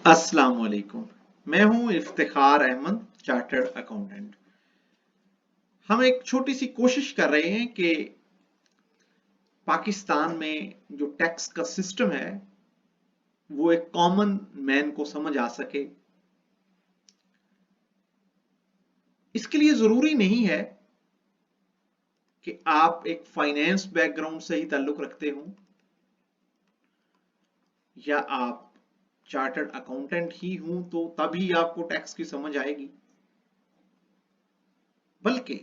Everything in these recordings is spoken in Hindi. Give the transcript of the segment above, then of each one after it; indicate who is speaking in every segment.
Speaker 1: अस्सलाम वालेकुम। मैं हूं इफ्तिखार अहमद, चार्टर्ड अकाउंटेंट। हम एक छोटी सी कोशिश कर रहे हैं कि पाकिस्तान में जो टैक्स का सिस्टम है वो एक कॉमन मैन को समझ आ सके। इसके लिए जरूरी नहीं है कि आप एक फाइनेंस बैकग्राउंड से ही ताल्लुक रखते हो या आप चार्टर्ड अकाउंटेंट ही हूं तो तभी आपको टैक्स की समझ आएगी। बल्कि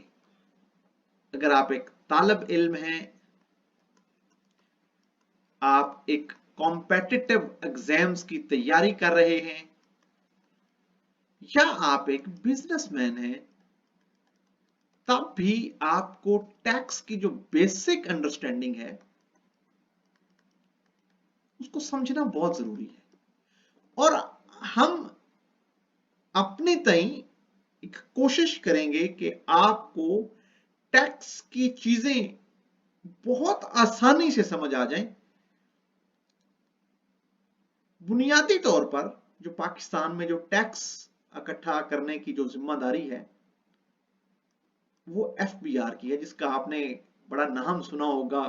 Speaker 1: अगर आप एक तालब इल्म हैं, आप एक कॉम्पिटिटिव एग्जाम्स की तैयारी कर रहे हैं या आप एक बिजनेसमैन हैं, तब भी आपको टैक्स की जो बेसिक अंडरस्टैंडिंग है उसको समझना बहुत जरूरी है। और हम अपने तई एक कोशिश करेंगे कि आपको टैक्स की चीजें बहुत आसानी से समझ आ जाएं। बुनियादी तौर पर जो पाकिस्तान में जो टैक्स इकट्ठा करने की जो जिम्मेदारी है वो एफबीआर की है, जिसका आपने बड़ा नाम सुना होगा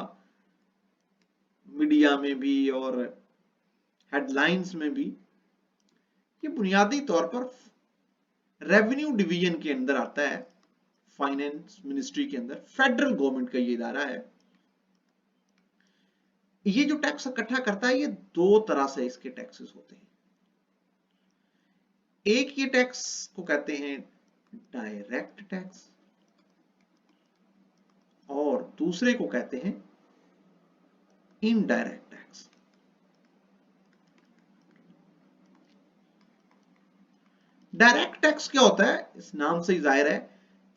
Speaker 1: मीडिया में भी और हेडलाइंस में भी। ये बुनियादी तौर पर रेवेन्यू डिवीजन के अंदर आता है, फाइनेंस मिनिस्ट्री के अंदर फेडरल गवर्नमेंट का ये इदारा है। ये जो टैक्स इकट्ठा करता है ये दो तरह से इसके टैक्सेस होते हैं। एक ये टैक्स को कहते हैं डायरेक्ट टैक्स और दूसरे को कहते हैं इनडायरेक्ट टैक्स। डायरेक्ट टैक्स क्या होता है, इस नाम से ही जाहिर है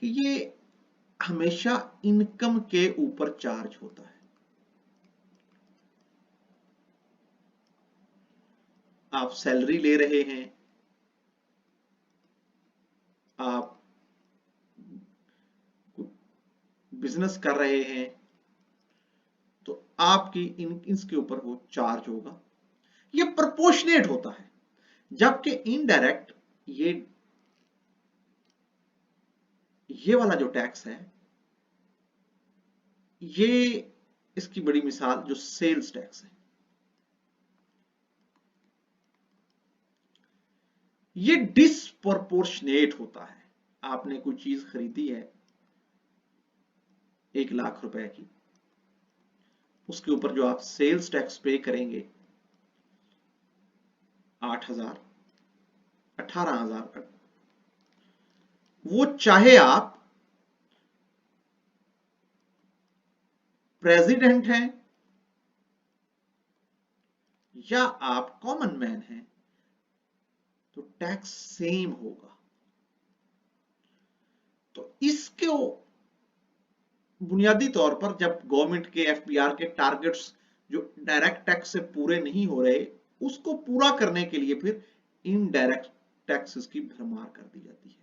Speaker 1: कि ये हमेशा इनकम के ऊपर चार्ज होता है। आप सैलरी ले रहे हैं, आप बिजनेस कर रहे हैं, तो आपकी इसके ऊपर वो चार्ज होगा। ये प्रोपोर्शनेट होता है। जबकि इनडायरेक्ट ये वाला जो टैक्स है, ये इसकी बड़ी मिसाल जो सेल्स टैक्स है, ये डिसप्रोपोर्शनेट होता है। आपने कोई चीज खरीदी है 1 लाख रुपए की, उसके ऊपर जो आप सेल्स टैक्स पे करेंगे 8,000, 18,000, वो चाहे आप प्रेसिडेंट हैं या आप कॉमन मैन हैं, तो टैक्स सेम होगा। तो इसको बुनियादी तौर पर जब गवर्नमेंट के एफबीआर के टारगेट्स जो डायरेक्ट टैक्स से पूरे नहीं हो रहे, उसको पूरा करने के लिए फिर इनडायरेक्ट टैक्सेस की भरमार कर दी जाती है।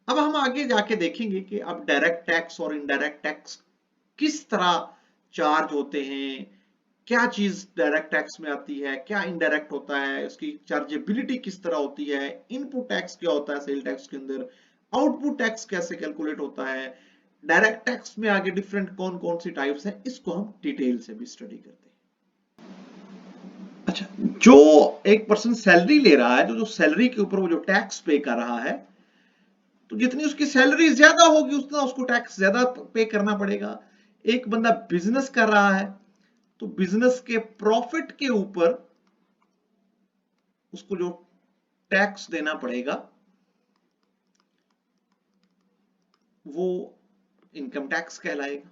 Speaker 1: अब हम आगे जाके देखेंगे कि अब डायरेक्ट टैक्स और इनडायरेक्ट टैक्स किस तरह चार्ज होते हैं, क्या चीज डायरेक्ट टैक्स में आती है, क्या इनडायरेक्ट होता है, उसकी चार्जेबिलिटी किस तरह होती है, इनपुट टैक्स क्या होता है सेल टैक्स के अंदर, आउटपुट टैक्स कैसे कैलकुलेट होता है, डायरेक्ट टैक्स में आगे डिफरेंट कौन कौन सी टाइप्स हैं, इसको हम डिटेल से भी स्टडी करते हैं। अच्छा, जो एक पर्सन सैलरी ले रहा है, जो सैलरी के ऊपर वो जो टैक्स पे कर रहा है, तो जितनी उसकी सैलरी ज्यादा होगी उतना उसको टैक्स ज्यादा पे करना पड़ेगा। एक बंदा बिजनेस कर रहा है तो बिजनेस के प्रॉफिट के ऊपर उसको जो टैक्स देना पड़ेगा वो इनकम टैक्स कहलाएगा।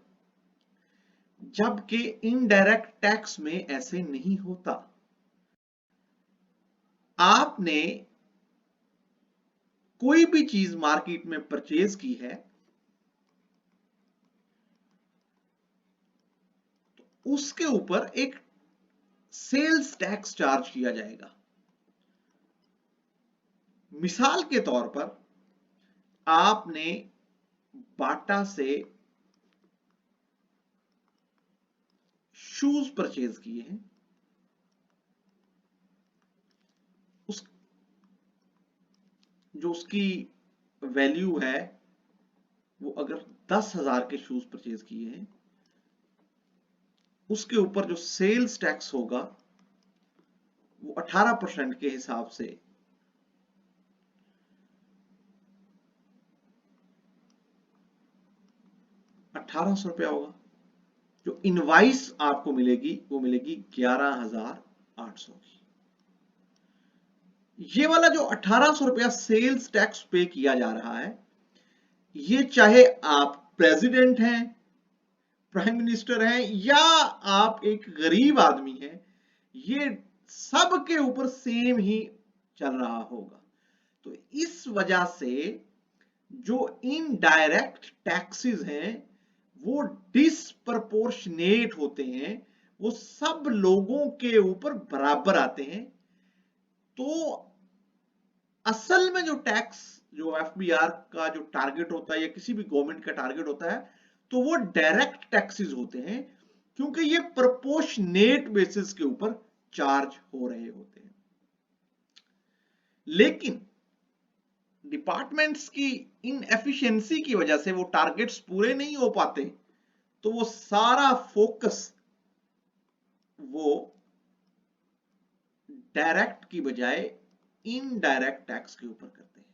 Speaker 1: जबकि इनडायरेक्ट टैक्स में ऐसे नहीं होता। आपने कोई भी चीज मार्केट में परचेज की है तो उसके ऊपर एक सेल्स टैक्स चार्ज किया जाएगा। मिसाल के तौर पर आपने बाटा से शूज परचेज किए हैं, उस जो उसकी वैल्यू है वो अगर 10,000 के शूज परचेज किए हैं, उसके ऊपर जो सेल्स टैक्स होगा वो 18% के हिसाब से 1,800 रुपया होगा। जो इनवाइस आपको मिलेगी वो मिलेगी 11,800 की। ये वाला जो 1,800 रुपया सेल्स टैक्स पे किया जा रहा है, ये चाहे आप प्रेसिडेंट हैं, प्राइम मिनिस्टर हैं, या आप एक गरीब आदमी हैं, ये सब के ऊपर सेम ही चल रहा होगा। तो इस वजह से जो इनडायरेक्ट टैक्सेस हैं वो डिसप्रपोर्शनेट होते हैं, वो सब लोगों के ऊपर बराबर आते हैं। तो असल में जो टैक्स, जो एफबीआर का जो टारगेट होता है या किसी भी गवर्नमेंट का टारगेट होता है, तो वो डायरेक्ट टैक्सेस होते हैं, क्योंकि ये प्रोपोर्शनेट बेसिस के ऊपर चार्ज हो रहे होते हैं। लेकिन डिपार्टमेंट्स की इनएफिशिएंसी की वजह से वो टारगेट्स पूरे नहीं हो पाते, तो वो सारा फोकस वो डायरेक्ट की बजाय इनडायरेक्ट टैक्स के ऊपर करते हैं।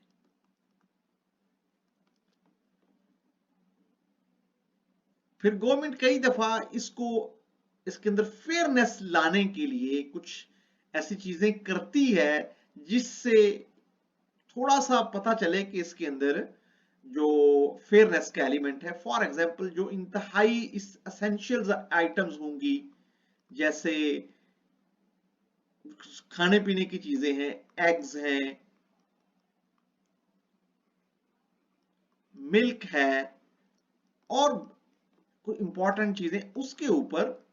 Speaker 1: फिर गवर्नमेंट कई दफा इसके अंदर फेयरनेस लाने के लिए कुछ ऐसी चीजें करती है जिससे थोड़ा सा पता चले कि इसके अंदर जो फेयरनेस का एलिमेंट है। फॉर एग्जांपल, जो इंतहाई एसेंशियल आइटम्स होंगी, जैसे खाने पीने की चीजें हैं, एग्स हैं, मिल्क है, और कोई इंपॉर्टेंट चीजें, उसके ऊपर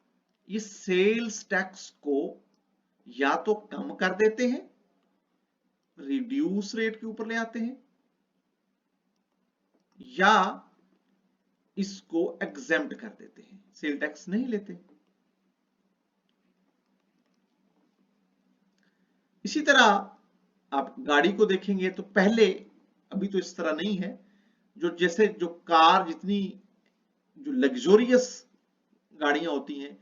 Speaker 1: ये सेल्स टैक्स को या तो कम कर देते हैं, रिड्यूस रेट के ऊपर ले आते हैं, या इसको एग्जेम्प्ट कर देते हैं, सेल टैक्स नहीं लेते। इसी तरह आप गाड़ी को देखेंगे तो पहले, अभी तो इस तरह नहीं है, जैसे जो कार जितनी जो लग्जोरियस गाड़ियां होती हैं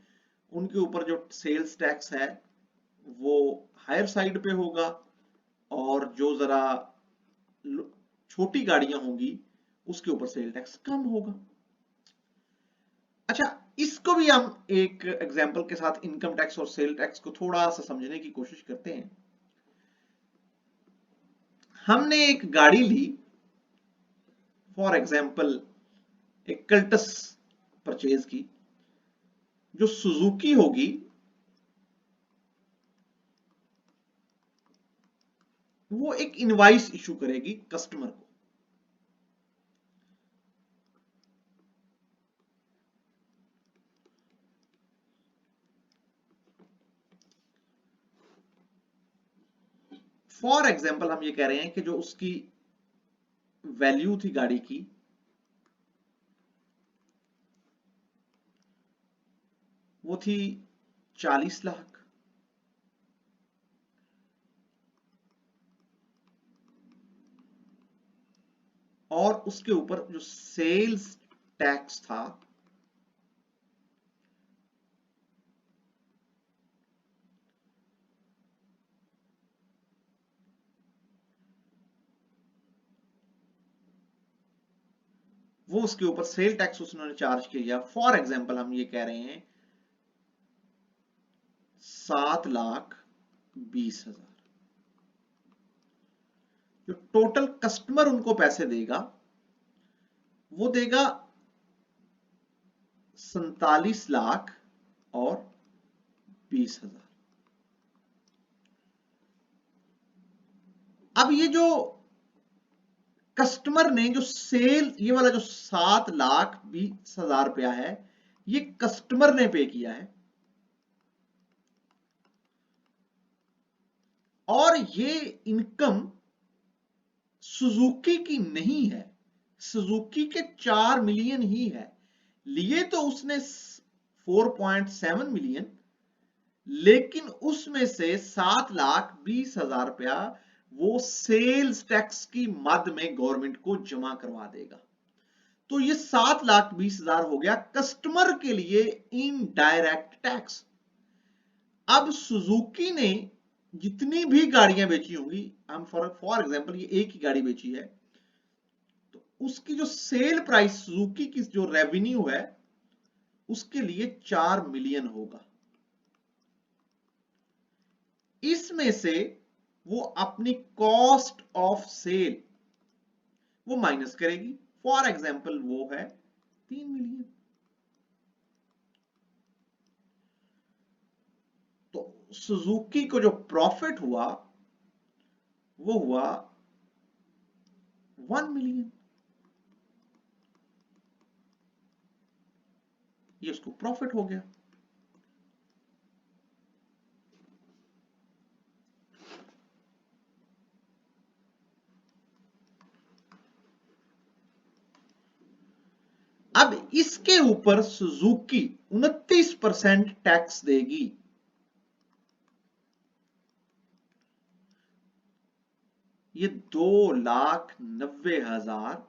Speaker 1: उनके ऊपर जो सेल्स टैक्स है वो हायर साइड पे होगा, और जो जरा छोटी गाड़ियां होंगी उसके ऊपर सेल टैक्स कम होगा। अच्छा, इसको भी हम एक एग्जांपल के साथ इनकम टैक्स और सेल टैक्स को थोड़ा सा समझने की कोशिश करते हैं। हमने एक गाड़ी ली, फॉर एग्जांपल एक कल्टस परचेज की, जो सुजुकी होगी वो एक इनवाइस इशू करेगी कस्टमर को। फॉर एग्जांपल हम ये कह रहे हैं कि जो उसकी वैल्यू थी गाड़ी की वो थी 40 लाख, और उसके ऊपर जो सेल्स टैक्स था वो, उसके ऊपर सेल टैक्स उसने चार्ज किया। फॉर एग्जांपल हम ये कह रहे हैं 7,20,000। जो टोटल कस्टमर उनको पैसे देगा वो देगा 47,20,000। अब ये जो कस्टमर ने जो सेल, ये वाला जो 7,20,000 रुपया है, ये कस्टमर ने पे किया है, और ये इनकम सुजुकी की नहीं है। सुजुकी के 4 मिलियन ही है, लिए तो उसने 4.7 मिलियन, लेकिन उसमें से 7,20,000 रुपया वो सेल्स टैक्स की मद में गवर्नमेंट को जमा करवा देगा। तो ये 7,20,000 हो गया कस्टमर के लिए इनडायरेक्ट टैक्स। अब सुजुकी ने जितनी भी गाड़ियां बेची होंगी, हम फॉर एग्जांपल ये एक ही गाड़ी बेची है, तो उसकी जो सेल प्राइस सुजुकी की जो रेवेन्यू है उसके लिए 4 मिलियन होगा। इसमें से वो अपनी कॉस्ट ऑफ सेल वो माइनस करेगी, फॉर एग्जांपल वो है 3 मिलियन। तो सुजुकी को जो प्रॉफिट हुआ वो हुआ 1 मिलियन, ये उसको प्रॉफिट हो गया। अब इसके ऊपर सुजुकी 29% टैक्स देगी। ये 2,90,000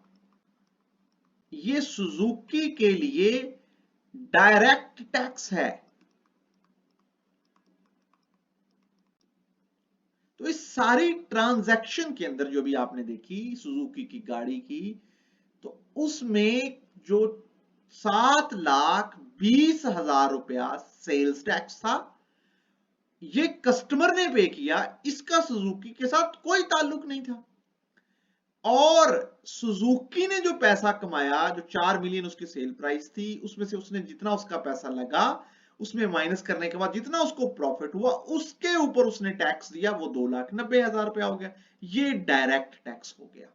Speaker 1: ये सुजुकी के लिए डायरेक्ट टैक्स है। तो इस सारी ट्रांजैक्शन के अंदर जो भी आपने देखी सुजुकी की गाड़ी की, तो उसमें जो 7,20,000 रुपया सेल्स टैक्स था, ये कस्टमर ने पे किया, इसका सुजुकी के साथ कोई ताल्लुक नहीं था। और सुजुकी ने जो पैसा कमाया, जो 4 मिलियन उसकी सेल प्राइस थी, उसमें से उसने जितना उसका पैसा लगा उसमें माइनस करने के बाद जितना उसको प्रॉफिट हुआ उसके ऊपर उसने टैक्स दिया, वो 2,90,000 रुपया हो गया। ये डायरेक्ट टैक्स हो गया।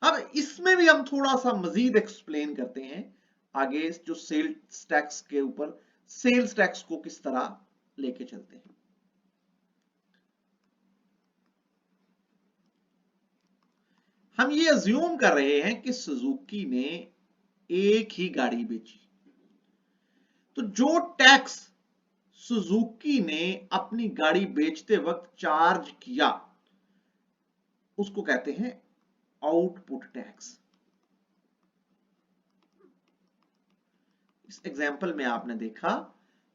Speaker 1: अब इसमें भी हम थोड़ा सा मजीद एक्सप्लेन करते हैं आगे, जो सेल्स टैक्स के ऊपर सेल्स टैक्स को किस तरह लेके चलते हैं। हम ये अज्यूम कर रहे हैं कि सुजुकी ने एक ही गाड़ी बेची, तो जो टैक्स सुजुकी ने अपनी गाड़ी बेचते वक्त चार्ज किया उसको कहते हैं आउटपुट टैक्स। इस एग्जांपल में आपने देखा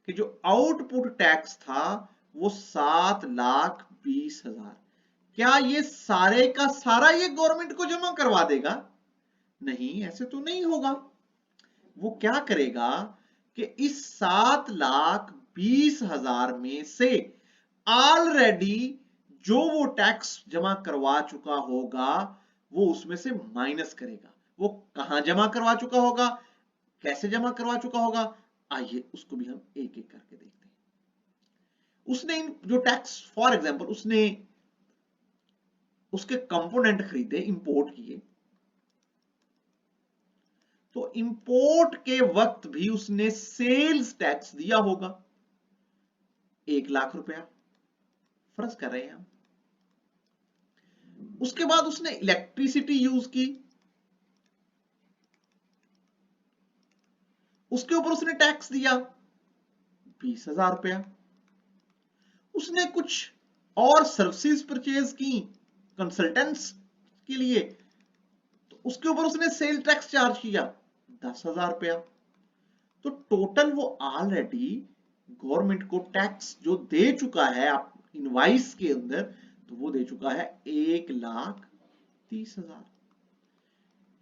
Speaker 1: कि जो आउटपुट टैक्स था वो 7,20,000। क्या ये सारे का सारा ये गवर्नमेंट को जमा करवा देगा? नहीं, ऐसे तो नहीं होगा। वो क्या करेगा कि इस 7,20,000 में से ऑलरेडी जो वो टैक्स जमा करवा चुका होगा वो उसमें से माइनस करेगा। वो कहां जमा करवा चुका होगा, कैसे जमा करवा चुका होगा, आइए उसको भी हम एक एक करके देखते हैं। उसने जो टैक्स, फॉर एग्जांपल उसने उसके कंपोनेंट खरीदे, इंपोर्ट किए, तो इंपोर्ट के वक्त भी उसने सेल्स टैक्स दिया होगा 1,00,000 रुपया, फर्ज कर रहे हैं हम। उसके बाद उसने इलेक्ट्रिसिटी यूज की, उसके ऊपर उसने टैक्स दिया 20,000 रुपया। उसने कुछ और सर्विसेज परचेज की कंसल्टेंट्स के लिए, तो उसके ऊपर उसने सेल टैक्स चार्ज किया 10,000 रुपया। तो टोटल वो ऑलरेडी गवर्नमेंट को टैक्स जो दे चुका है इनवाइस के अंदर, तो वो दे चुका है 1,30,000।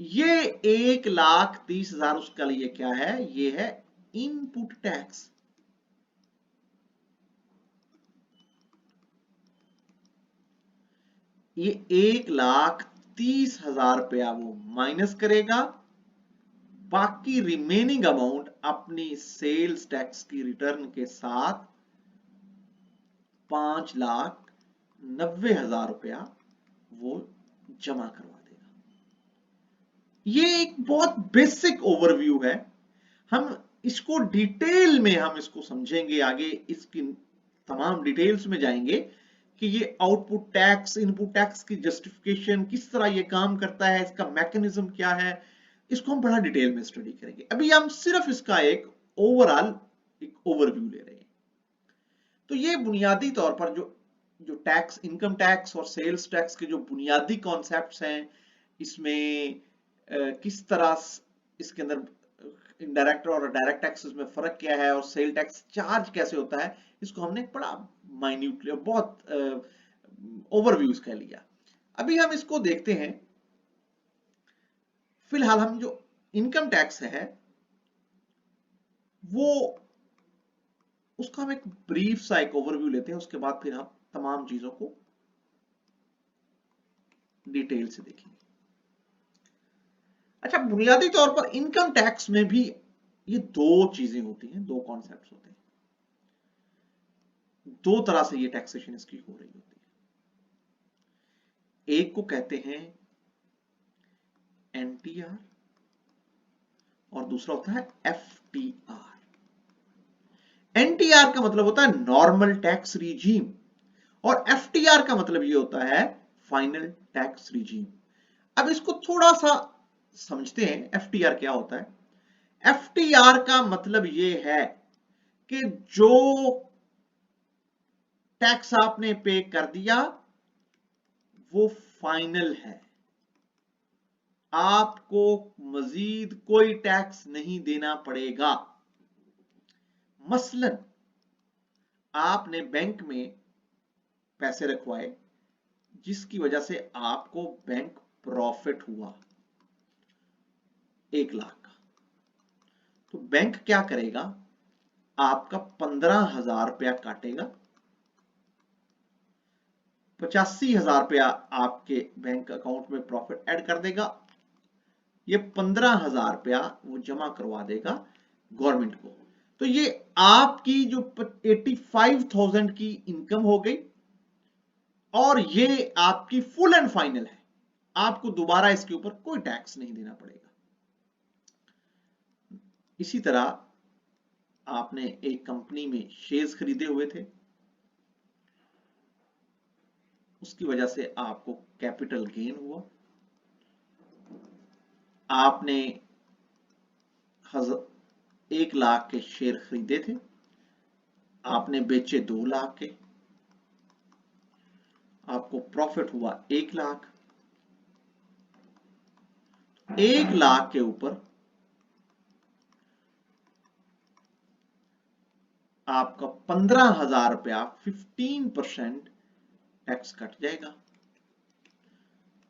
Speaker 1: ये 1,30,000 उसका लिए क्या है, ये है इनपुट टैक्स। ये 1,30,000 रुपया वो माइनस करेगा, बाकी रिमेनिंग अमाउंट अपनी सेल्स टैक्स की रिटर्न के साथ 5,90,000 रुपया वो जमा करवा देगा। ये एक बहुत बेसिक ओवरव्यू है। हम इसको डिटेल में हम इसको समझेंगे आगे, इसकी तमाम डिटेल्स में जाएंगे कि ये आउटपुट टैक्स, इनपुट टैक्स की जस्टिफिकेशन किस तरह ये काम करता है, इसका मैकेनिज्म क्या है, इसको हम बड़ा डिटेल में स्टडी करेंगे। अभी हम सिर्फ इसका एक ओवरऑल एक ओवरव्यू ले रहे हैं। तो ये बुनियादी तौर पर जो जो टैक्स, इनकम टैक्स और सेल्स टैक्स के जो बुनियादी कॉन्सेप्ट्स हैं, इसमें किस तरह इसके अंदर इनडायरेक्ट और डायरेक्ट टैक्सेस में फर्क क्या है और सेल टैक्स चार्ज कैसे होता है, इसको हमने बड़ा माइन्यूटली, बहुत ओवरव्यूज कह लिया। अभी हम इसको देखते हैं। फिलहाल हम जो इनकम टैक्स है वो उसका हम एक ब्रीफ सा एक ओवरव्यू लेते हैं, उसके बाद फिर हम तमाम चीजों को डिटेल से देखेंगे। अच्छा, बुनियादी तौर पर इनकम टैक्स में भी ये दो चीजें होती हैं, दो कॉन्सेप्ट्स होते हैं, दो तरह से ये टैक्सेशन इसकी हो रही होती है। एक को कहते हैं एनटीआर और दूसरा होता है एफटीआर। एनटीआर का मतलब होता है नॉर्मल टैक्स रिजीम और एफटीआर का मतलब ये होता है फाइनल टैक्स रिजीम। अब इसको थोड़ा सा समझते हैं, एफटीआर क्या होता है। एफटीआर का मतलब ये है कि जो टैक्स आपने पे कर दिया वो फाइनल है, आपको मजीद कोई टैक्स नहीं देना पड़ेगा। मसलन आपने बैंक में पैसे रखवाए जिसकी वजह से आपको बैंक प्रॉफिट हुआ 1 लाख का, तो बैंक क्या करेगा, आपका 15,000 रुपया काटेगा, 85,000 रुपया आपके बैंक अकाउंट में प्रॉफिट ऐड कर देगा, ये 15,000 रुपया वो जमा करवा देगा गवर्नमेंट को। तो ये आपकी जो 85,000 की इनकम हो गई और ये आपकी फुल एंड फाइनल है, आपको दोबारा इसके ऊपर कोई टैक्स नहीं देना पड़ेगा। इसी तरह आपने एक कंपनी में शेयर्स खरीदे हुए थे, उसकी वजह से आपको कैपिटल गेन हुआ, आपने 1 लाख के शेयर खरीदे थे, आपने बेचे 2 लाख के, आपको प्रॉफिट हुआ 1 लाख। 1 लाख के ऊपर आपका 15,000 रुपया 15% टैक्स कट जाएगा,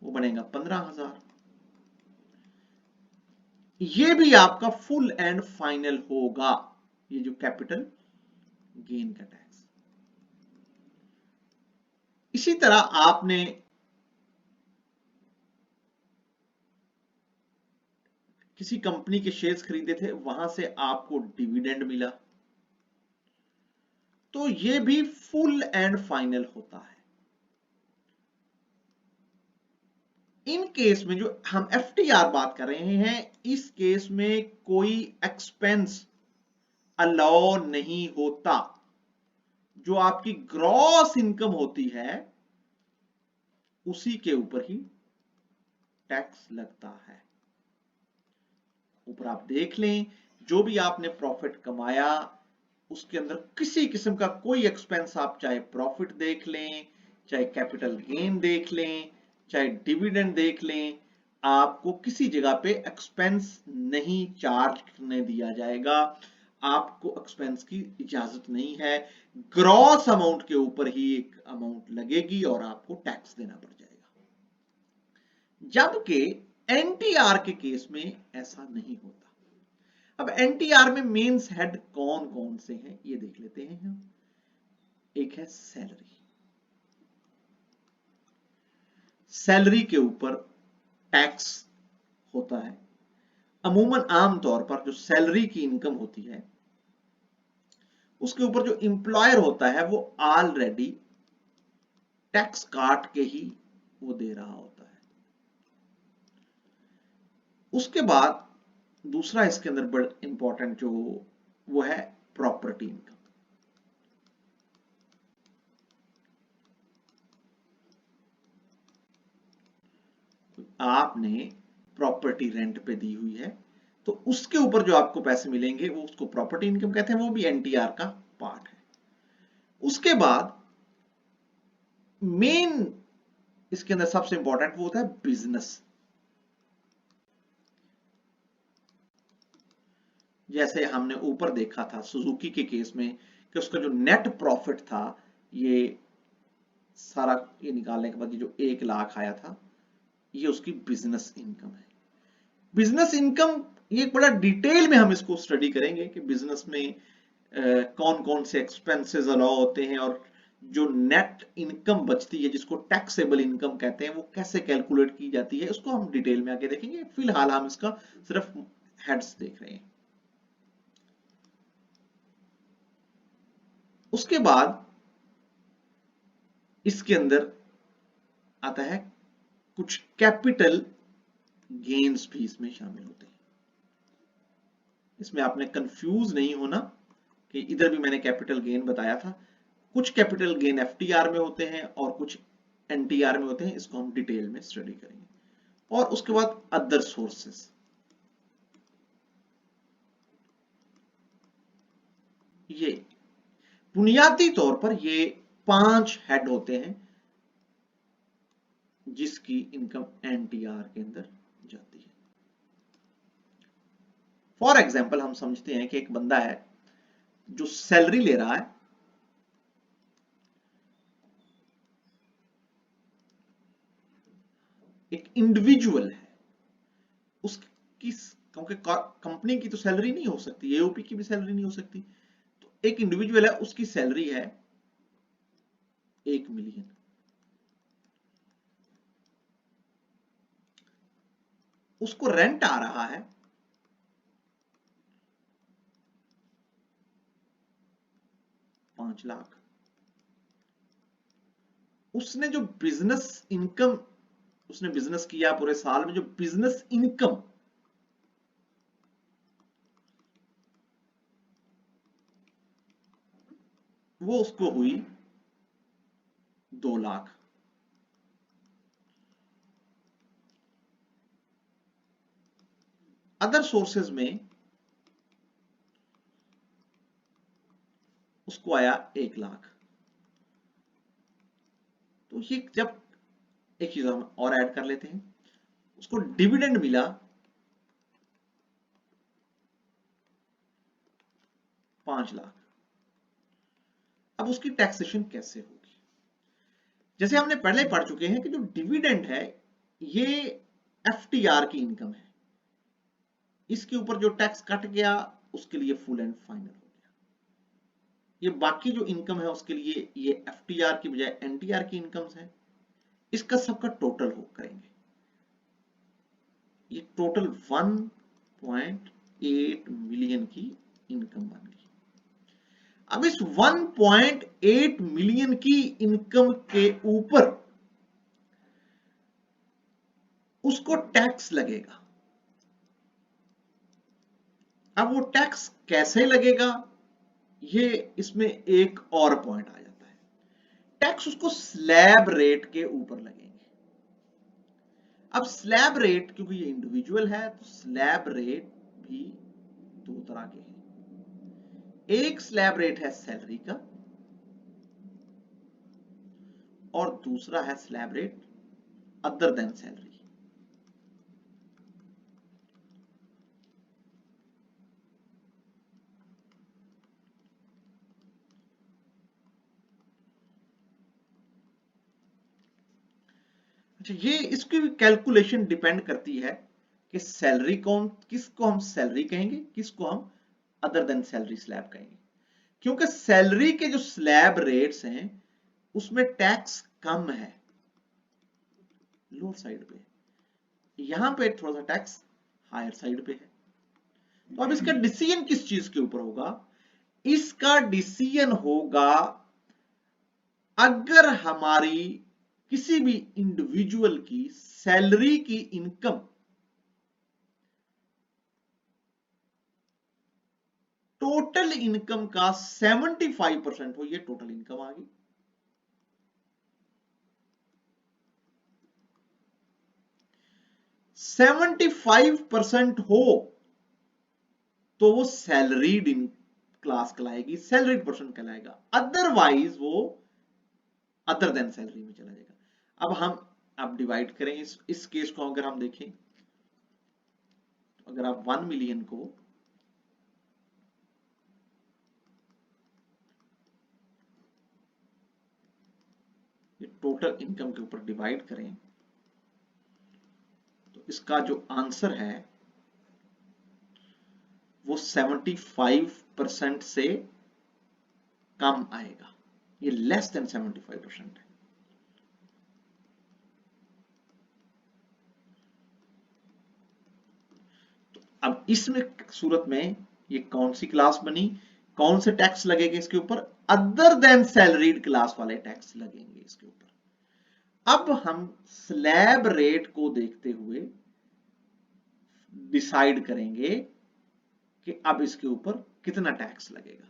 Speaker 1: वो बनेगा 15,000। ये भी आपका फुल एंड फाइनल होगा, ये जो कैपिटल गेन का टैक्स। इसी तरह आपने किसी कंपनी के शेयर्स खरीदे थे, वहां से आपको डिविडेंड मिला, तो ये भी फुल एंड फाइनल होता है। इन केस में जो हम एफटीआर बात कर रहे हैं, इस केस में कोई एक्सपेंस अलाउ नहीं होता। जो आपकी ग्रॉस इनकम होती है उसी के ऊपर ही टैक्स लगता है। ऊपर आप देख लें, जो भी आपने प्रॉफिट कमाया उसके अंदर किसी किस्म का कोई एक्सपेंस, आप चाहे प्रॉफिट देख लें, चाहे कैपिटल गेन देख लें, चाहे डिविडेंड देख लें, आपको किसी जगह पे एक्सपेंस नहीं चार्ज करने दिया जाएगा, आपको एक्सपेंस की इजाजत नहीं है। ग्रॉस अमाउंट के ऊपर ही एक अमाउंट लगेगी और आपको टैक्स देना पड़ जाएगा। जबकि एनटीआर के केस में ऐसा नहीं होता। अब एनटीआर में मेंस हेड कौन कौन से हैं ये देख लेते हैं हम। एक है सैलरी, सैलरी के ऊपर टैक्स होता है। अमूमन आमतौर पर जो सैलरी की इनकम होती है उसके ऊपर जो एम्प्लॉयर होता है वो ऑलरेडी टैक्स काट के ही वो दे रहा होता है। उसके बाद दूसरा इसके अंदर बड़ा इंपॉर्टेंट जो वो है प्रॉपर्टी इनकम। आपने प्रॉपर्टी रेंट पे दी हुई है तो उसके ऊपर जो आपको पैसे मिलेंगे वो उसको प्रॉपर्टी इनकम कहते हैं, वो भी एनटीआर का पार्ट है। उसके बाद मेन इसके अंदर सबसे इंपॉर्टेंट वो होता है बिजनेस। जैसे हमने ऊपर देखा था सुजुकी के केस में कि उसका जो नेट प्रॉफिट था, ये सारा ये निकालने के बाद ये जो 1 लाख आया था, ये उसकी बिजनेस इनकम है। बिजनेस इनकम ये बड़ा डिटेल में हम इसको स्टडी करेंगे कि बिजनेस में कौन कौन से एक्सपेंसेस अलाउ होते हैं और जो नेट इनकम बचती है जिसको टैक्सेबल इनकम कहते हैं वो कैसे कैलकुलेट की जाती है, उसको हम डिटेल में आगे देखेंगे। फिलहाल हम इसका सिर्फ हेड्स देख रहे हैं। उसके बाद इसके अंदर आता है कुछ कैपिटल गेन्स भी इसमें शामिल होते हैं। इसमें आपने कंफ्यूज नहीं होना कि इधर भी मैंने कैपिटल गेन बताया था। कुछ कैपिटल गेन एफटीआर में होते हैं और कुछ एनटीआर में होते हैं, इसको हम डिटेल में स्टडी करेंगे। और उसके बाद अदर सोर्सेस, ये बुनियादी तौर पर ये 5 हेड होते हैं जिसकी इनकम एनटीआर के अंदर जाती है। फॉर एग्जाम्पल हम समझते हैं कि एक बंदा है जो सैलरी ले रहा है, एक इंडिविजुअल है, उसकी क्योंकि कंपनी की तो सैलरी नहीं हो सकती, एओपी की भी सैलरी नहीं हो सकती, तो एक इंडिविजुअल है, उसकी सैलरी है 1 मिलियन। उसको रेंट आ रहा है 5 लाख। उसने जो बिजनेस इनकम उसने बिजनेस किया पूरे साल में, जो बिजनेस इनकम वो उसको हुई 2 लाख। अदर सोर्सेज में उसको आया 1 लाख। तो ये जब एक चीज हम और ऐड कर लेते हैं, उसको डिविडेंड मिला 5 लाख। अब उसकी टैक्सेशन कैसे होगी? जैसे हमने पहले पढ़ चुके हैं कि जो डिविडेंड है ये एफटीआर की इनकम है, इसके ऊपर जो टैक्स कट गया उसके लिए फुल एंड फाइनल हो गया। ये बाकी जो इनकम है उसके लिए ये एफटीआर की बजाय एनटीआर की इनकम्स है, इसका सबका टोटल हो करेंगे। ये टोटल 1.8 मिलियन की इनकम बन गई। अब इस 1.8 मिलियन की इनकम के ऊपर उसको टैक्स लगेगा। अब वो टैक्स कैसे लगेगा, ये इसमें एक और पॉइंट आ जाता है। टैक्स उसको स्लैब रेट के ऊपर लगेंगे। अब स्लैब रेट, क्योंकि ये इंडिविजुअल है तो स्लैब रेट भी 2 तरह के हैं। एक स्लैब रेट है सैलरी का और दूसरा है slab rate other than salary. अच्छा, ये इसकी कैलकुलेशन डिपेंड करती है कि सैलरी कौन, किसको हम सैलरी कहेंगे, किसको हम अदर देन सैलरी स्लैब कहेंगे। क्योंकि सैलरी के जो स्लैब रेट्स हैं उसमें टैक्स कम है, लोअर साइड पे, यहां पे थोड़ा सा टैक्स हायर साइड पे है। तो अब इसका डिसीजन किस चीज के ऊपर होगा? इसका डिसीजन होगा अगर हमारी किसी भी इंडिविजुअल की सैलरी की इनकम टोटल इनकम का 75% हो, ये टोटल इनकम आ गई। 75% हो तो वो सैलरीड इन क्लास कहलाएगी, सैलरीड पर्सन कहलाएगा। अदरवाइज वो अदर देन सैलरी में चला जाएगा। अब हम अब डिवाइड करें इस केस को, अगर हम देखें, अगर आप 1 मिलियन को टोटल इनकम के ऊपर डिवाइड करें तो इसका जो आंसर है वो 75% से कम आएगा। ये लेस देन 75% है। तो अब इसमें सूरत में ये कौन सी क्लास बनी, कौन से टैक्स लगेंगे इसके ऊपर? अदर देन सैलरीड क्लास वाले टैक्स लगेंगे इसके ऊपर। अब हम स्लैब रेट को देखते हुए डिसाइड करेंगे कि अब इसके ऊपर कितना टैक्स लगेगा।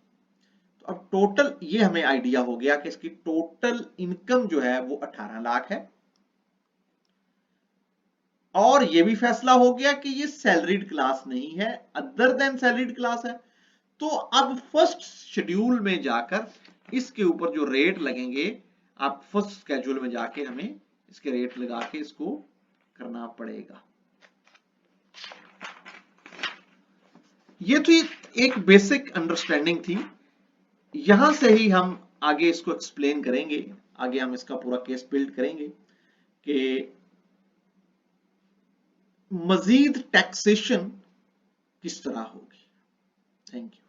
Speaker 1: तो अब टोटल ये हमें आइडिया हो गया कि इसकी टोटल इनकम जो है वो 18 लाख है, और ये भी फैसला हो गया कि ये सैलरीड क्लास नहीं है, अदर देन सैलरीड क्लास है। तो अब फर्स्ट शेड्यूल में जाकर इसके ऊपर जो रेट लगेंगे, आप फर्स्ट स्केड्यूल में जाके हमें इसके रेट लगा के इसको करना पड़ेगा। ये तो एक बेसिक अंडरस्टैंडिंग थी। यहां से ही हम आगे इसको एक्सप्लेन करेंगे, आगे हम इसका पूरा केस बिल्ड करेंगे कि मजीद टैक्सेशन किस तरह होगी। Thank you.